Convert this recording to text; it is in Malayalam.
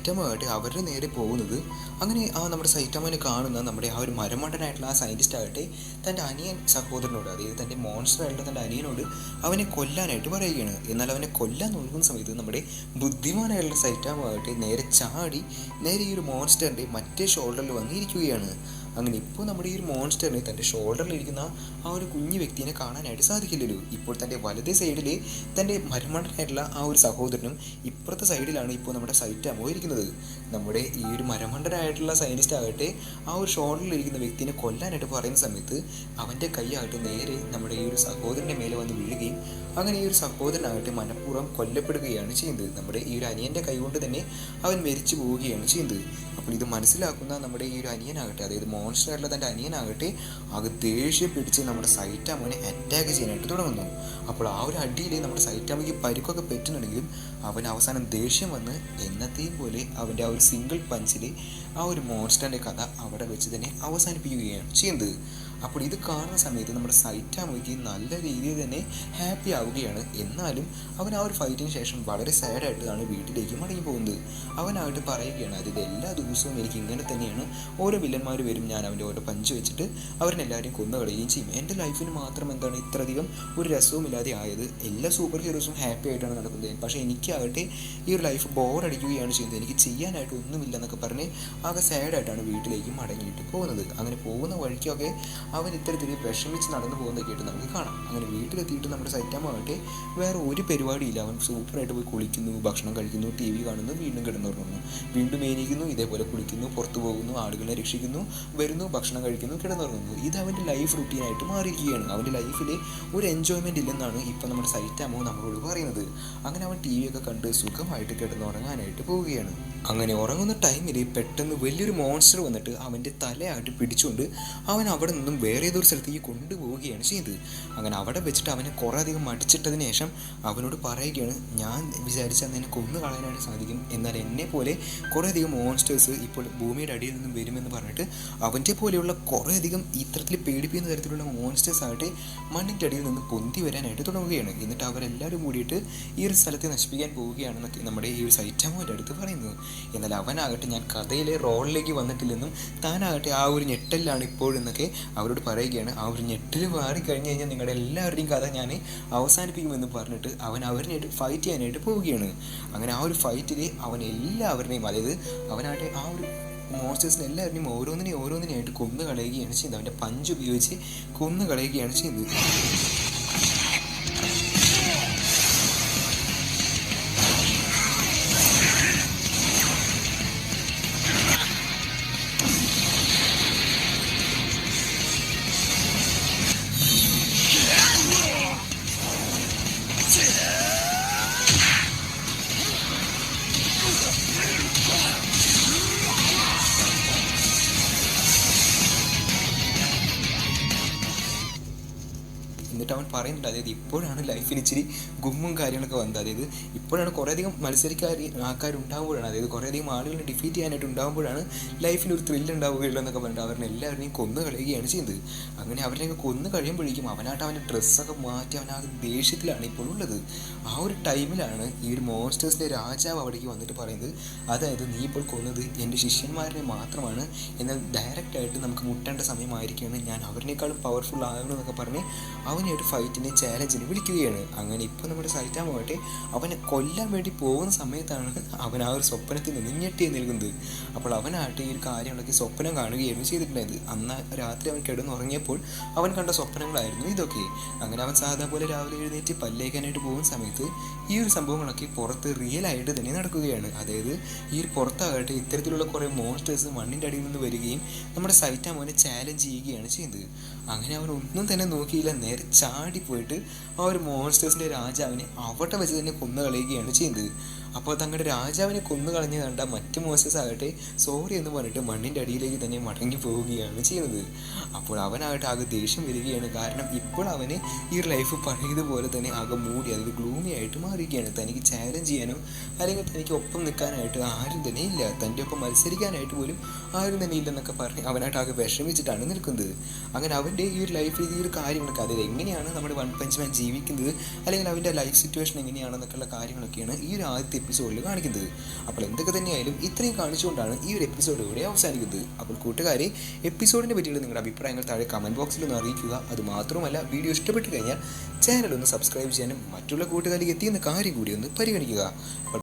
സൈറ്റാമ ആകട്ടെ അവരുടെ നേരെ പോകുന്നത്. അങ്ങനെ നമ്മുടെ സൈറ്റാമനെ കാണുന്ന നമ്മുടെ ആ ഒരു മരമണ്ടനായിട്ടുള്ള ആ സയൻറ്റിസ്റ്റ് ആകട്ടെ തൻ്റെ അനിയൻ സഹോദരനോട്, അതായത് തൻ്റെ മോൺസ്റ്റർ ആയിട്ടുള്ള തൻ്റെ അനിയനോട് അവനെ കൊല്ലാനായിട്ട് പറയുകയാണ്. എന്നാൽ അവനെ കൊല്ലാൻ നോക്കുന്ന സമയത്ത് നമ്മുടെ ബുദ്ധിമാനായിട്ടുള്ള സൈറ്റാമ ആകട്ടെ നേരെ ചാടി നേരെ ഈ ഒരു മോൺസ്റ്ററിൻ്റെ മറ്റേ ഷോൾഡറിൽ വന്നിരിക്കുകയാണ്. അങ്ങനെ ഇപ്പോൾ നമ്മുടെ ഈ ഒരു മോൺസ്റ്ററിന് തൻ്റെ ഷോൾഡറിലിരിക്കുന്ന ആ ഒരു കുഞ്ഞു വ്യക്തിനെ കാണാനായിട്ട് സാധിക്കില്ലല്ലോ. ഇപ്പോൾ തൻ്റെ വലതേ സൈഡിൽ തൻ്റെ മരമണ്ടനായിട്ടുള്ള ആ ഒരു സഹോദരനും ഇപ്പുറത്തെ സൈഡിലാണ് ഇപ്പോൾ നമ്മുടെ സൈറ്റാമോ ഇരിക്കുന്നത്. നമ്മുടെ ഈ ഒരു മരമണ്ടനായിട്ടുള്ള സയൻറ്റിസ്റ്റ് ആകട്ടെ ആ ഒരു ഷോൾഡറിലിരിക്കുന്ന വ്യക്തിനെ കൊല്ലാനായിട്ട് പറയുന്ന സമയത്ത് അവൻ്റെ കൈയാകട്ടെ നേരെ നമ്മുടെ ഈ ഒരു സഹോദരൻ്റെ മേലെ വന്ന് വീഴുകയും അങ്ങനെ ഈ ഒരു സഹോദരനാകട്ടെ മനഃപൂർവ്വം കൊല്ലപ്പെടുകയാണ് ചെയ്യുന്നത്. നമ്മുടെ ഈ ഒരു അനിയൻ്റെ കൈ കൊണ്ട് തന്നെ അവൻ മരിച്ചു പോവുകയാണ് ചെയ്യുന്നത്. അപ്പോൾ ഇത് മനസ്സിലാക്കുന്ന നമ്മുടെ ഈ ഒരു അനിയനാകട്ടെ, അതായത് മോൺസ്റ്റർ ആയിട്ടുള്ള തൻ്റെ അനിയനാകട്ടെ ആകെ ദേഷ്യം പിടിച്ച് നമ്മുടെ സൈറ്റാമോനെ അറ്റാക്ക് ചെയ്യാനായിട്ട് തുടങ്ങുന്നു. അപ്പോൾ ആ ഒരു അടിയിൽ നമ്മുടെ സൈറ്റാമയ്ക്ക് പരിക്കൊക്കെ പറ്റുന്നുണ്ടെങ്കിലും അവൻ അവസാനം ദേഷ്യം വന്ന് എന്നത്തെയും പോലെ അവൻ്റെ ആ ഒരു സിംഗിൾ പഞ്ചിൽ ആ ഒരു മോൺസ്റ്ററിൻ്റെ കഥ അവിടെ വെച്ച് തന്നെ അവസാനിപ്പിക്കുകയാണ് ചെയ്യുന്നത്. അപ്പോൾ ഇത് കാണുന്ന സമയത്ത് നമ്മുടെ സൈറ്റാമയ്ക്ക് നല്ല രീതിയിൽ തന്നെ ഹാപ്പി ആവുകയാണ്. എന്നാലും അവൻ ആ ഒരു ഫൈറ്റിന് ശേഷം വളരെ സാഡായിട്ടാണ് വീട്ടിലേക്ക് മടങ്ങി പോകുന്നത്. അവനായിട്ട് പറയുകയാണ്, അതായത് എല്ലാ ദിവസവും എനിക്ക് ഇങ്ങനെ തന്നെയാണ്, ഓരോ വില്ലന്മാർ വരും, ഞാൻ അവൻ്റെ ഓരോ പഞ്ച് വെച്ചിട്ട് അവരെല്ലാവരെയും കൊന്നുകളയുകയും ചെയ്യും. എൻ്റെ ലൈഫിന് മാത്രം എന്താണ് ഇത്രയധികം ഒരു രസവുമില്ലാതെ ആയത്. എല്ലാ സൂപ്പർ ഹീറോസും ഹാപ്പി ആയിട്ടാണ് നടക്കുന്നത്, പക്ഷേ എനിക്കാകട്ടെ ഈ ഒരു ലൈഫ് ബോറടിക്കുകയാണ് ചെയ്യുന്നത്, എനിക്ക് ചെയ്യാനായിട്ട് ഒന്നുമില്ല എന്നൊക്കെ പറഞ്ഞ് ആകെ സാഡായിട്ടാണ് വീട്ടിലേക്ക് മടങ്ങിയിട്ട് പോകുന്നത്. അങ്ങനെ പോകുന്ന വഴിക്കൊക്കെ അവൻ ഇത്തരത്തിൽ വിഷമിച്ച് നടന്നു പോകുന്നതൊക്കെയായിട്ട് നമുക്ക് കാണാം. അങ്ങനെ വീട്ടിലെത്തിയിട്ട് നമ്മുടെ സൈറ്റാമ ആകട്ടെ വേറെ ഒരു പരിപാടിയില്ല, അവൻ സൂപ്പറായിട്ട് പോയി കുളിക്കുന്നു, ഭക്ഷണം കഴിക്കുന്നു, ടി വി കാണുന്നു, വീണ്ടും കിടന്നുറങ്ങുന്നു, വീണ്ടും എണീക്കുന്നു, ഇതേപോലെ കുളിക്കുന്നു, പുറത്തു പോകുന്നു, ആളുകളെ രക്ഷിക്കുന്നു, വരുന്നു, ഭക്ഷണം കഴിക്കുന്നു, കിടന്നുറങ്ങുന്നു. ഇത് അവൻ്റെ ലൈഫ് റുട്ടീനായിട്ട് മാറിയിരിക്കുകയാണ്. അവൻ്റെ ലൈഫിൽ ഒരു എൻജോയ്മെൻ്റ് ഇല്ലെന്നാണ് ഇപ്പോൾ നമ്മുടെ സൈറ്റാമോ നമ്മളോട് പറയുന്നത്. അങ്ങനെ അവൻ ടി വിയൊക്കെ കണ്ട് സുഖമായിട്ട് കിടന്നുറങ്ങാനായിട്ട് പോവുകയാണ്. അങ്ങനെ ഉറങ്ങുന്ന ടൈമിൽ പെട്ടെന്ന് വലിയൊരു മോൺസ്റ്റർ വന്നിട്ട് അവൻ്റെ തലയായിട്ട് പിടിച്ചുകൊണ്ട് അവൻ അവിടെ നിന്നും വേറെ ഏതൊരു സ്ഥലത്തേക്ക് കൊണ്ടുപോവുകയാണ് ചെയ്തത്. അങ്ങനെ അവിടെ വെച്ചിട്ട് അവനെ കുറേ അധികം മടിച്ചിട്ടതിന് ശേഷം അവനോട് പറയുകയാണ്, ഞാൻ വിചാരിച്ചാൽ നിന്നെ കൊന്നു കളയാനായിട്ട് സാധിക്കും, എന്നാൽ എന്നെ പോലെ കുറേ അധികം മോൺസ്റ്റേഴ്സ് ഇപ്പോൾ ഭൂമിയുടെ അടിയിൽ നിന്നും വരുമെന്ന് പറഞ്ഞിട്ട് അവൻ്റെ പോലെയുള്ള കുറേ അധികം ഇത്തരത്തിൽ പേടിപ്പിക്കുന്ന തരത്തിലുള്ള മോൺസ്റ്റേഴ്സ് ആകട്ടെ മണ്ണിൻ്റെ അടിയിൽ നിന്ന് പൊന്തി വരാനായിട്ട് തുടങ്ങുകയാണ്. എന്നിട്ട് അവരെല്ലാവരും കൂടിയിട്ട് ഈ ഒരു സ്ഥലത്തെ നശിപ്പിക്കാൻ പോവുകയാണെന്നൊക്കെ നമ്മുടെ ഈ ഒരു സൈറ്റാമോൻ്റെ അടുത്ത് പറയുന്നത്. എന്നാൽ അവനാകട്ടെ ഞാൻ കഥയിലെ റോളിലേക്ക് വന്നിട്ടില്ലെന്നും താനാകട്ടെ ആ ഒരു ഞെട്ടലിലാണ് ഇപ്പോഴെന്നൊക്കെ അവരോട് പറയുകയാണ്. ആ ഒരു ഞെട്ടൽ മാറിക്കഴിഞ്ഞ് കഴിഞ്ഞാൽ നിങ്ങളുടെ എല്ലാവരുടെയും കഥ ഞാൻ അവസാനിപ്പിക്കുമെന്ന് പറഞ്ഞിട്ട് അവൻ അവരിനായിട്ട് ഫൈറ്റ് ചെയ്യാനായിട്ട് പോവുകയാണ്. അങ്ങനെ ആ ഒരു ഫൈറ്റിൽ അവൻ എല്ലാവരുടെയും, അതായത് അവനാകട്ടെ ആ ഒരു മോൺസ്റ്റേഴ്സിനെ എല്ലാവരുടെയും ഓരോന്നിനെയായിട്ട് കൊന്നു കളയുകയാണ് ചെയ്യുന്നത്. അവൻ്റെ പഞ്ച് ഉപയോഗിച്ച് കൊന്നു കളയുകയാണ് ചെയ്യുന്നത്. എന്നിട്ട് അവൻ പറയുന്നുണ്ട്, അതായത് ഇപ്പോഴാണ് ലൈഫിന് ഇച്ചിരി ഗുമ്മും കാര്യങ്ങളൊക്കെ വന്നത്, അതായത് ഇപ്പോഴാണ് കുറേയധികം ആൾക്കാരുണ്ടാകുമ്പോഴാണ്, അതായത് കുറേയധികം ആളുകളെ ഡിഫീറ്റ് ചെയ്യാനായിട്ട് ഉണ്ടാകുമ്പോഴാണ് ലൈഫിന് ഒരു ത്രില്ല് ഉണ്ടാവുകയുള്ളൂ എന്നൊക്കെ പറഞ്ഞിട്ട് അവരെ എല്ലാവരെയും കൊന്നു കളയുകയാണ് ചെയ്യുന്നത്. അങ്ങനെ അവരെയൊക്കെ കൊന്നു കഴിയുമ്പോഴേക്കും അവനായിട്ട് അവൻ്റെ ഡ്രസ്സൊക്കെ മാറ്റി അവനാകെ ദേഷ്യത്തിലാണ് ഇപ്പോൾ ഉള്ളത്. ആ ഒരു ടൈമിലാണ് ഈ ഒരു മോൺസ്റ്റേഴ്സിൻ്റെ രാജാവ് അവിടേക്ക് വന്നിട്ട് പറയുന്നത്, അതായത് നീ ഇപ്പോൾ കൊന്നത് എൻ്റെ ശിഷ്യന്മാരെ മാത്രമാണ്, എന്നാൽ ഡയറക്റ്റായിട്ട് നമുക്ക് മുട്ടേണ്ട സമയമായിരിക്കുകയാണ്, ഞാൻ അവരിനേക്കാളും പവർഫുൾ ആകണമെന്നൊക്കെ പറഞ്ഞ് അവനെ ഒരു ഫൈറ്റിനെ ചാലഞ്ചിന് വിളിക്കുകയാണ്. അങ്ങനെ ഇപ്പോൾ നമ്മുടെ സൈറ്റാമാകട്ടെ അവനെ കൊല്ലാൻ വേണ്ടി പോകുന്ന സമയത്താണ് അവൻ ആ ഒരു സ്വപ്നത്തിൽ നിന്ന് ഞെട്ടി നിൽക്കുന്നത്. അപ്പോൾ അവനാകട്ടെ ഈ ഒരു കാര്യങ്ങളൊക്കെ സ്വപ്നം കാണുകയായിരുന്നു ചെയ്തിട്ടുണ്ടായത്. അന്ന് രാത്രി അവൻ കിടന്നുറങ്ങിയപ്പോൾ അവൻ കണ്ട സ്വപ്നങ്ങളായിരുന്നു ഇതൊക്കെ. അങ്ങനെ അവൻ സാധാ പോലെ രാവിലെ എഴുന്നേറ്റ് പല്ലേക്കാനായിട്ട് പോകുന്ന സമയത്ത് ഈ ഒരു സംഭവങ്ങളൊക്കെ പുറത്ത് റിയലായിട്ട് തന്നെ നടക്കുകയാണ്. അതായത് ഈ ഒരു പുറത്താകട്ടെ ഇത്തരത്തിലുള്ള കുറേ മോൺസ്റ്റേഴ്സ് മണ്ണിൻ്റെ അടിയിൽ നിന്ന് വരികയും നമ്മുടെ സൈറ്റാമോനെ ചാലഞ്ച് ചെയ്യുകയാണ് ചെയ്യുന്നത്. അങ്ങനെ അവൻ ഒന്നും തന്നെ നോക്കിയില്ല, നേരെ ചാടിപ്പോയിട്ട് ആ ഒരു മോൺസ്റ്റേഴ്സിൻ്റെ രാജാവിനെ അവിടെ വെച്ച് തന്നെ കൊന്നു കളയുകയാണ് ചെയ്യുന്നത്. അപ്പോൾ തങ്ങളുടെ രാജാവിനെ കൊന്നു കളഞ്ഞ് കണ്ട മറ്റു മോൺസ്റ്റേഴ്സ് ആകട്ടെ സോറി എന്ന് പറഞ്ഞിട്ട് മണ്ണിൻ്റെ അടിയിലേക്ക് തന്നെ മടങ്ങി പോവുകയാണ് ചെയ്യുന്നത്. അപ്പോൾ അവനാകട്ടെ ആകെ ദേഷ്യം വരികയാണ്. കാരണം ഇപ്പോൾ അവന് ഈ ഒരു ലൈഫ് പഴയതുപോലെ തന്നെ ആകെ മൂടി, അതായത് ഗ്ലൂമി ആയിട്ട് മാറിയിരിക്കുകയാണ്. തനിക്ക് ചാലഞ്ച് ചെയ്യാനോ അല്ലെങ്കിൽ തനിക്ക് ഒപ്പം നിൽക്കാനായിട്ട് ആരും തന്നെ ഇല്ല, തൻ്റെ ഒപ്പം മത്സരിക്കാനായിട്ട് പോലും ആരും തന്നെ ഇല്ലെന്നൊക്കെ പറഞ്ഞ് അവനായിട്ട് ആകെ വിഷമിച്ചിട്ടാണ് നിൽക്കുന്നത്. അങ്ങനെ അവൻ്റെ ഈ ഒരു ലൈഫിൽ ഈ ഒരു കാര്യങ്ങളൊക്കെ, അതായത് എങ്ങനെയാണ് നമ്മുടെ വൺ പഞ്ച് മാൻ ജീവിക്കുന്നത് അല്ലെങ്കിൽ അവൻ്റെ ലൈഫ് സിറ്റുവേഷൻ എങ്ങനെയാണെന്നൊക്കെയുള്ള കാര്യങ്ങളൊക്കെയാണ് ഈ ഒരു ആദ്യത്തെ എപ്പിസോഡിൽ കാണിക്കുന്നത്. അപ്പോൾ എന്തൊക്കെ തന്നെയായാലും ഇത്രയും കാണിച്ചുകൊണ്ടാണ് ഈ ഒരു എപ്പിസോഡ് ഇവിടെ അവസാനിക്കുന്നത്. അപ്പോൾ കൂട്ടുകാരെ, എപ്പിസോഡിനെ പറ്റിയുള്ള നിങ്ങളുടെ അഭിപ്രായങ്ങൾ താഴെ കമൻറ്റ് ബോക്സിൽ ഒന്ന് അറിയിക്കുക. അതുമാത്രമല്ല, വീഡിയോ ഇഷ്ടപ്പെട്ട് കഴിഞ്ഞാൽ ചാനൽ ഒന്ന് സബ്സ്ക്രൈബ് ചെയ്യാനും മറ്റുള്ള കൂട്ടുകാരിലേക്ക് എത്തിയെന്ന കാര്യം കൂടി ഒന്ന് പരിഗണിക്കുക.